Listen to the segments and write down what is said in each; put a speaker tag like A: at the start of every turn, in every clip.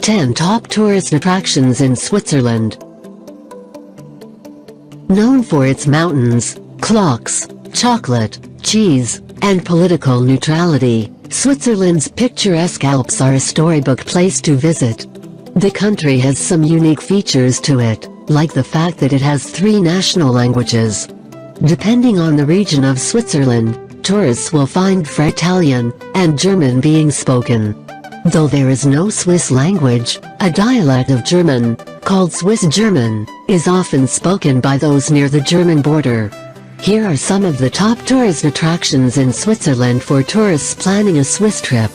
A: 10 Top Tourist Attractions in Switzerland. Known for its mountains, clocks, chocolate, cheese, and political neutrality, Switzerland's picturesque Alps are a storybook place to visit. The country has some unique features to it, like the fact that it has 3 national languages. Depending on the region of Switzerland, tourists will find Italian and German being spoken. Though there is no Swiss language, a dialect of German, called Swiss German, is often spoken by those near the German border. Here are some of the top tourist attractions in Switzerland for tourists planning a Swiss trip.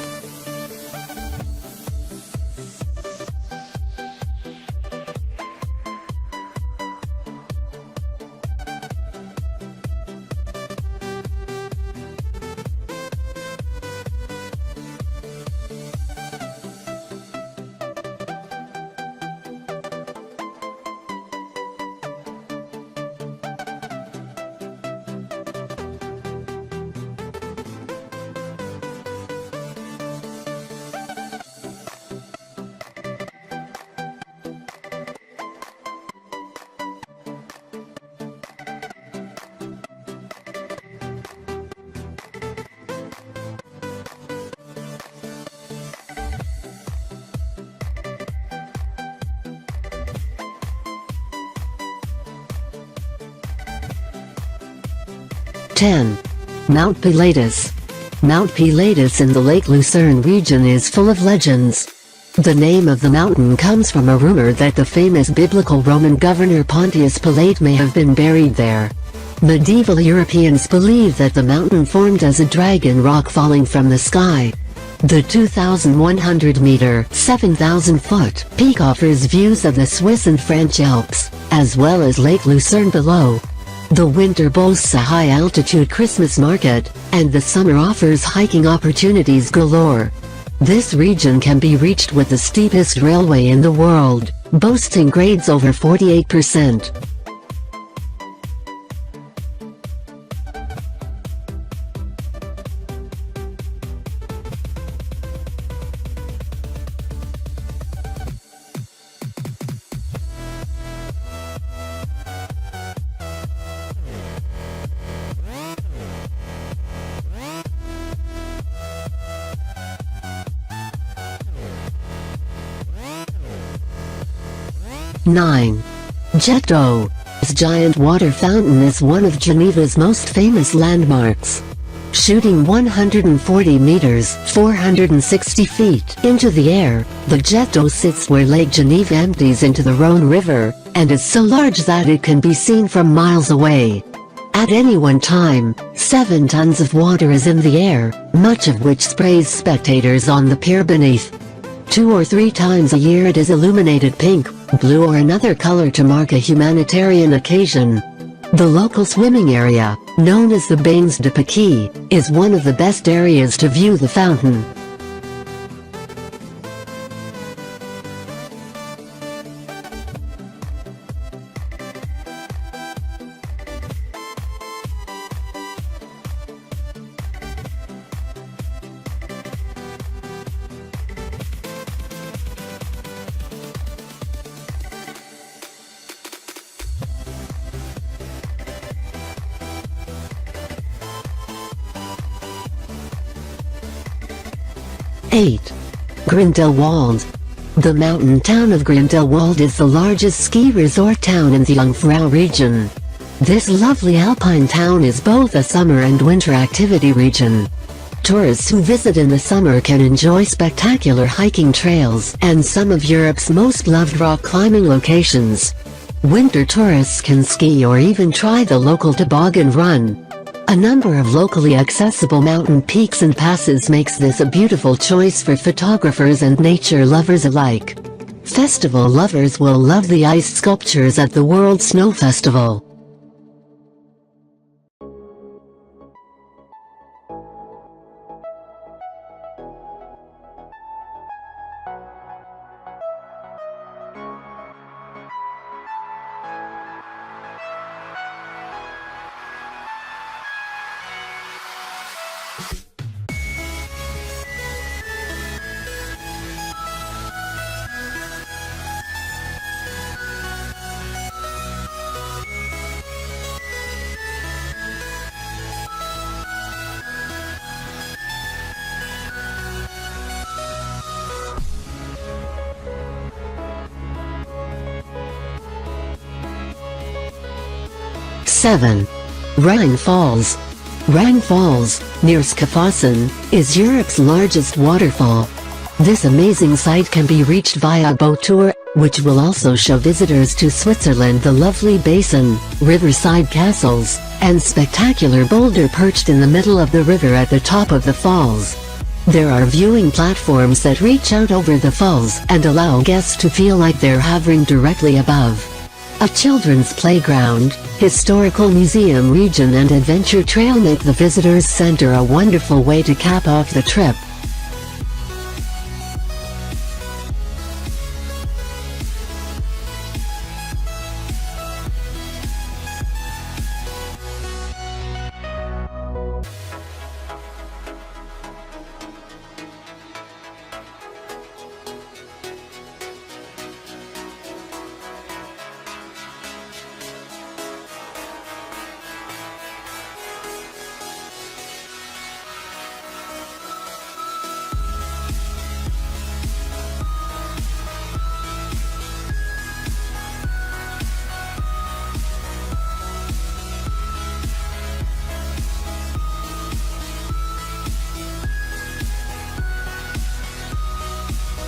A: Mount Pilatus. Mount Pilatus in the Lake Lucerne region is full of legends. The name of the mountain comes from a rumor that the famous biblical Roman governor Pontius Pilate may have been buried there. Medieval Europeans believe that the mountain formed as a dragon rock falling from the sky. The 2,100-meter (7,000-foot) peak offers views of the Swiss and French Alps, as well as Lake Lucerne below. The winter boasts a high-altitude Christmas market, and the summer offers hiking opportunities galore. This region can be reached with the steepest railway in the world, boasting grades over 48%. Jet d'eau. This giant water fountain is one of Geneva's most famous landmarks. Shooting 140 meters (460 feet) into the air, the jet d'eau sits where Lake Geneva empties into the Rhone River, and is so large that it can be seen from miles away. At any one time, 7 tons of water is in the air, much of which sprays spectators on the pier beneath. 2 or 3 times a year it is illuminated pink, blue or another color to mark a humanitarian occasion. The local swimming area, known as the Bains de Paquis, is one of the best areas to view the fountain. Grindelwald. The mountain town of Grindelwald is the largest ski resort town in the Jungfrau region. This lovely alpine town is both a summer and winter activity region. Tourists who visit in the summer can enjoy spectacular hiking trails and some of Europe's most loved rock climbing locations. Winter tourists can ski or even try the local toboggan run. A number of locally accessible mountain peaks and passes makes this a beautiful choice for photographers and nature lovers alike. Festival lovers will love the ice sculptures at the World Snow Festival. 7. Rhine Falls. Rhine Falls, near Schaffhausen, is Europe's largest waterfall. This amazing site can be reached via boat tour, which will also show visitors to Switzerland the lovely basin, riverside castles, and spectacular boulder perched in the middle of the river at the top of the falls. There are viewing platforms that reach out over the falls and allow guests to feel like they're hovering directly above. A children's playground, historical museum region and adventure trail make the visitors center a wonderful way to cap off the trip.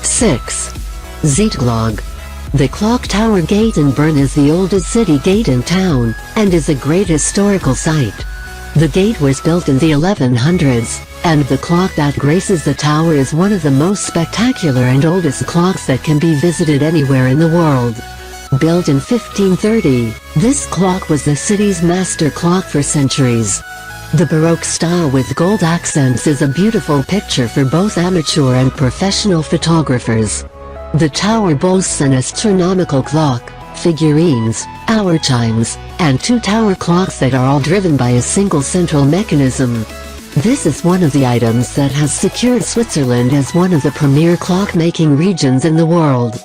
A: Six. Zetglog. The Clock Tower Gate in Bern is the oldest city gate in town, and is a great historical site. The gate was built in the 1100s, and the clock that graces the tower is one of the most spectacular and oldest clocks that can be visited anywhere in the world. Built in 1530, this clock was the city's master clock for centuries. The Baroque style with gold accents is a beautiful picture for both amateur and professional photographers. The tower boasts an astronomical clock, figurines, hour chimes, and two tower clocks that are all driven by a single central mechanism. This is one of the items that has secured Switzerland as one of the premier clock-making regions in the world.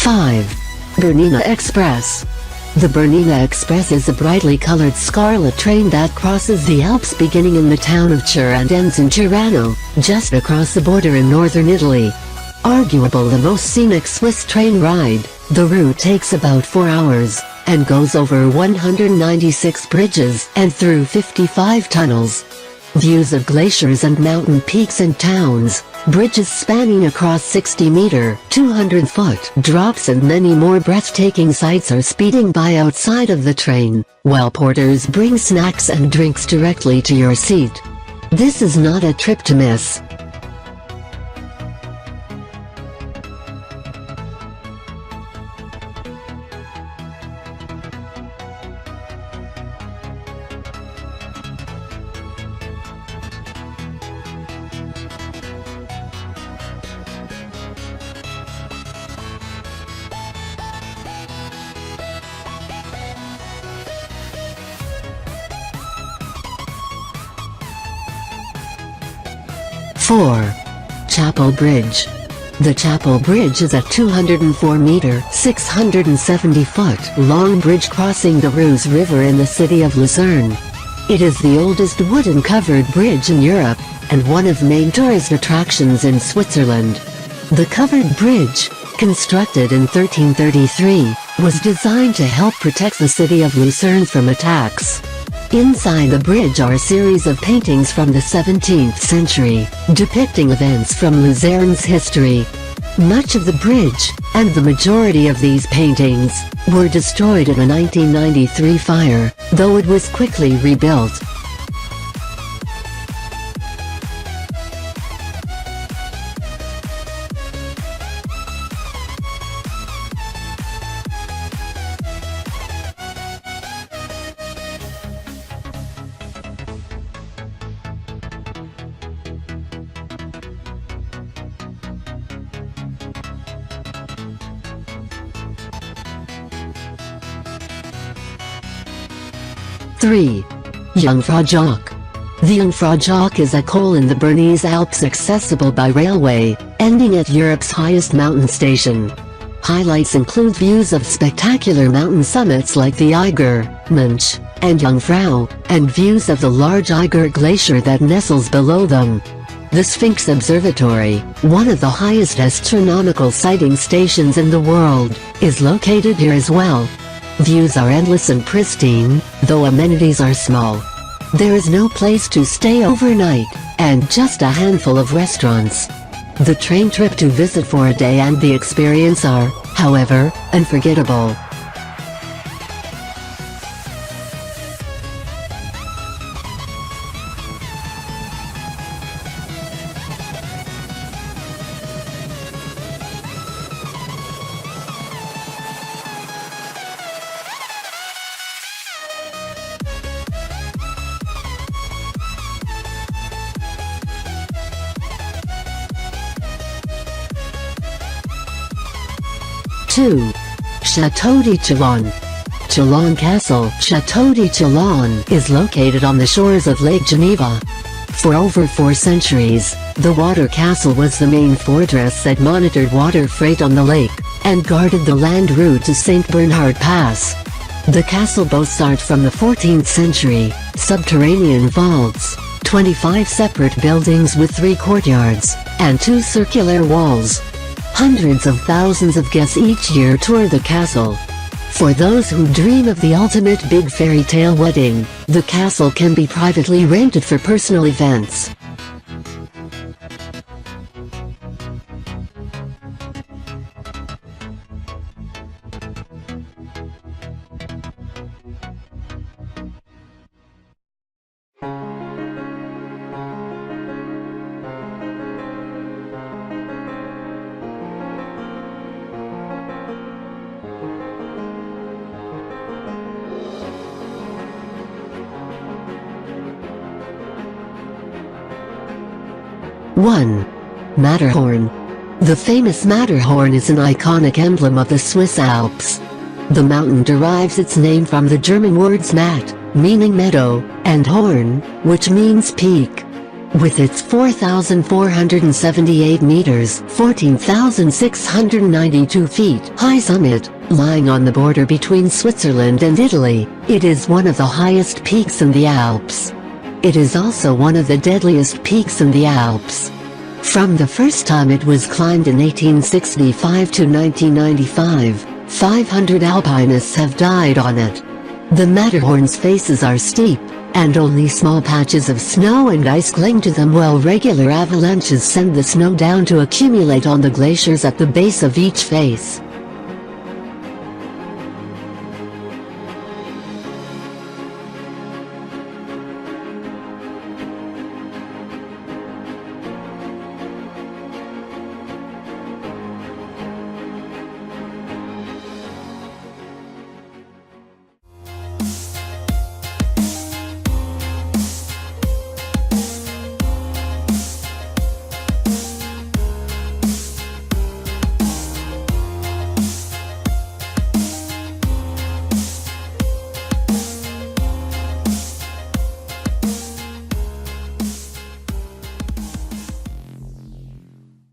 A: Five. Bernina Express. The Bernina Express is a brightly colored scarlet train that crosses the Alps beginning in the town of Chur and ends in Tirano, just across the border in northern Italy. Arguable the most scenic Swiss train ride, the route takes about 4 hours, and goes over 196 bridges and through 55 tunnels. Views of glaciers and mountain peaks and towns, bridges spanning across 60-meter, 200-foot drops and many more breathtaking sights are speeding by outside of the train, while porters bring snacks and drinks directly to your seat. This is not a trip to miss. Four. Chapel Bridge. The Chapel Bridge is a 204-meter, 670-foot long bridge crossing the Reuss River in the city of Lucerne. It is the oldest wooden-covered bridge in Europe, and one of the main tourist attractions in Switzerland. The covered bridge, constructed in 1333, was designed to help protect the city of Lucerne from attacks. Inside the bridge are a series of paintings from the 17th century, depicting events from Lucerne's history. Much of the bridge, and the majority of these paintings, were destroyed in a 1993 fire, though it was quickly rebuilt. Three. Jungfraujoch. The Jungfraujoch is a col in the Bernese Alps accessible by railway, ending at Europe's highest mountain station. Highlights include views of spectacular mountain summits like the Eiger, Munch, and Jungfrau, and views of the large Eiger Glacier that nestles below them. The Sphinx Observatory, one of the highest astronomical sighting stations in the world, is located here as well. Views are endless and pristine, though amenities are small. There is no place to stay overnight, and just a handful of restaurants. The train trip to visit for a day and the experience are, however, unforgettable. Two. Chateau de Chalon. Chalon Castle. Chateau de Chalon is located on the shores of Lake Geneva. For over 4 centuries, the water castle was the main fortress that monitored water freight on the lake, and guarded the land route to St. Bernard Pass. The castle boasts art from the 14th century, subterranean vaults, 25 separate buildings with 3 courtyards, and 2 circular walls. Hundreds of thousands of guests each year tour the castle. For those who dream of the ultimate big fairy tale wedding, the castle can be privately rented for personal events. One. Matterhorn. The famous Matterhorn is an iconic emblem of the Swiss Alps. The mountain derives its name from the German words Matt, meaning meadow, and Horn, which means peak. With its 4,478 meters (14,692 feet) high summit, lying on the border between Switzerland and Italy, it is one of the highest peaks in the Alps. It is also one of the deadliest peaks in the Alps. From the first time it was climbed in 1865 to 1995, 500 alpinists have died on it. The Matterhorn's faces are steep, and only small patches of snow and ice cling to them while regular avalanches send the snow down to accumulate on the glaciers at the base of each face.